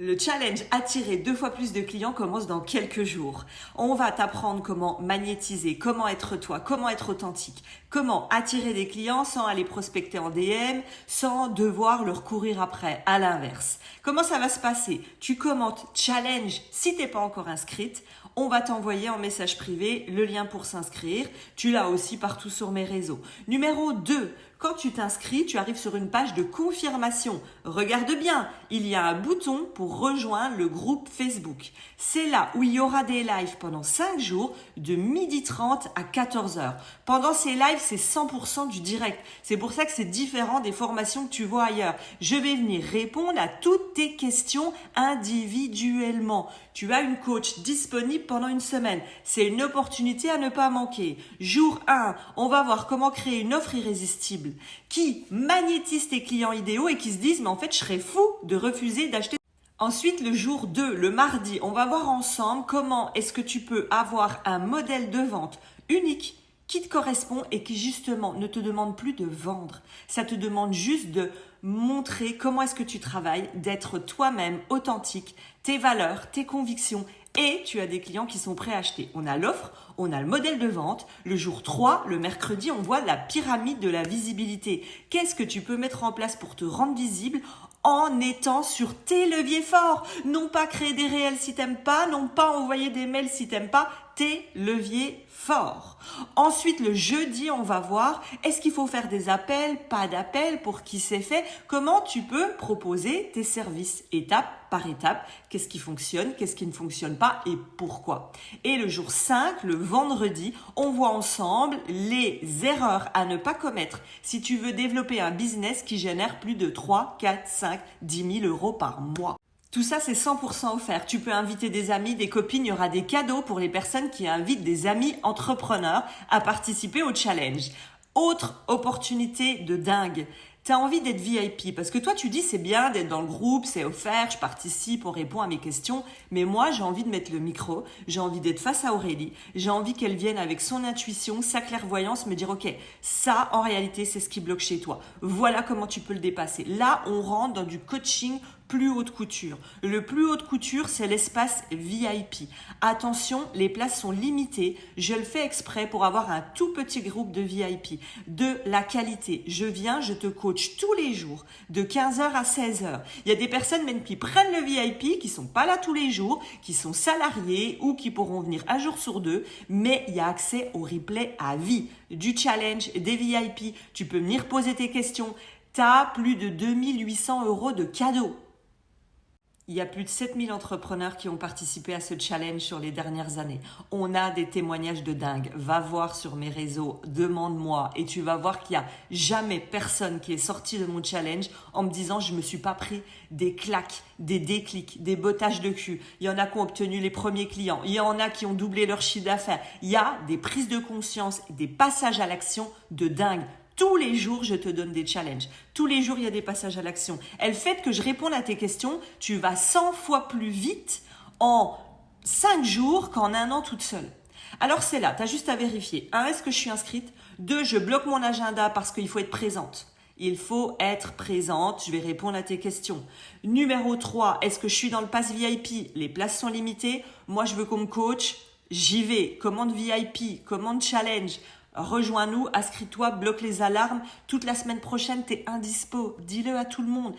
Le challenge attirer 2 fois plus de clients commence dans quelques jours. On va t'apprendre comment magnétiser, comment être toi, comment être authentique, comment attirer des clients sans aller prospecter en DM, sans devoir leur courir après, à l'inverse. Comment ça va se passer? Tu commentes challenge si t'es pas encore inscrite. On va t'envoyer en message privé le lien pour s'inscrire. Tu l'as aussi partout sur mes réseaux. Numéro 2, quand tu t'inscris, tu arrives sur une page de confirmation. Regarde bien, il y a un bouton pour rejoindre le groupe Facebook. C'est là où il y aura des lives pendant 5 jours de 12h30 à 14h. Pendant ces lives, c'est 100% du direct. C'est pour ça que c'est différent des formations que tu vois ailleurs. Je vais venir répondre à toutes tes questions individuellement. Tu as une coach disponible pendant une semaine. C'est une opportunité à ne pas manquer. Jour 1, on va voir comment créer une offre irrésistible qui magnétise tes clients idéaux et qui se disent « mais en fait, je serais fou de refuser d'acheter ». Ensuite, le jour 2, le mardi, on va voir ensemble comment est-ce que tu peux avoir un modèle de vente unique qui te correspond et qui justement ne te demande plus de vendre. Ça te demande juste de montrer comment est-ce que tu travailles, d'être toi-même authentique, tes valeurs, tes convictions et tu as des clients qui sont prêts à acheter. On a l'offre, on a le modèle de vente. Le jour 3, le mercredi, on voit la pyramide de la visibilité. Qu'est-ce que tu peux mettre en place pour te rendre visible en étant sur tes leviers forts? Non pas créer des réels si t'aimes pas, non pas envoyer des mails si t'aimes pas, tes leviers forts. Ensuite, le jeudi, on va voir, est-ce qu'il faut faire des appels, pas d'appels, pour qui c'est fait? Comment tu peux proposer tes services étape par étape? Qu'est-ce qui fonctionne, qu'est-ce qui ne fonctionne pas et pourquoi? Et le jour 5, le vendredi, on voit ensemble les erreurs à ne pas commettre si tu veux développer un business qui génère plus de 3, 4, 5, 10 000 euros par mois. Tout ça, c'est 100% offert. Tu peux inviter des amis, des copines. Il y aura des cadeaux pour les personnes qui invitent des amis entrepreneurs à participer au challenge. Autre opportunité de dingue. Tu as envie d'être VIP parce que toi, tu dis c'est bien d'être dans le groupe, c'est offert, je participe, on répond à mes questions. Mais moi, j'ai envie de mettre le micro, j'ai envie d'être face à Aurélie, j'ai envie qu'elle vienne avec son intuition, sa clairvoyance, me dire ok, ça en réalité, c'est ce qui bloque chez toi. Voilà comment tu peux le dépasser. Là, on rentre dans du coaching plus haute couture. Le plus haute couture, c'est l'espace VIP. Attention, les places sont limitées. Je le fais exprès pour avoir un tout petit groupe de VIP. De la qualité. Je viens, je te coach tous les jours, de 15h à 16h. Il y a des personnes même qui prennent le VIP, qui sont pas là tous les jours, qui sont salariés ou qui pourront venir un jour sur 2, mais il y a accès au replay à vie, du challenge, des VIP. Tu peux venir poser tes questions. Tu as plus de 2800 € de cadeaux. Il y a plus de 7000 entrepreneurs qui ont participé à ce challenge sur les dernières années. On a des témoignages de dingue. Va voir sur mes réseaux, demande-moi et tu vas voir qu'il n'y a jamais personne qui est sorti de mon challenge en me disant je me suis pas pris des claques, des déclics, des bottages de cul. Il y en a qui ont obtenu les premiers clients. Il y en a qui ont doublé leur chiffre d'affaires. Il y a des prises de conscience, des passages à l'action de dingue. Tous les jours, je te donne des challenges. Tous les jours, il y a des passages à l'action. Et le fait que je réponde à tes questions, tu vas 100 fois plus vite en 5 jours qu'en un an toute seule. Alors c'est là, tu as juste à vérifier. 1, est-ce que je suis inscrite? 2, je bloque mon agenda parce qu'il faut être présente. Il faut être présente, je vais répondre à tes questions. Numéro 3, est-ce que je suis dans le pass VIP? Les places sont limitées. Moi, je veux qu'on me coach. J'y vais. Commande VIP, commande challenge. Rejoins-nous, inscris-toi, bloque les alarmes. Toute la semaine prochaine, t'es indispo. Dis-le à tout le monde.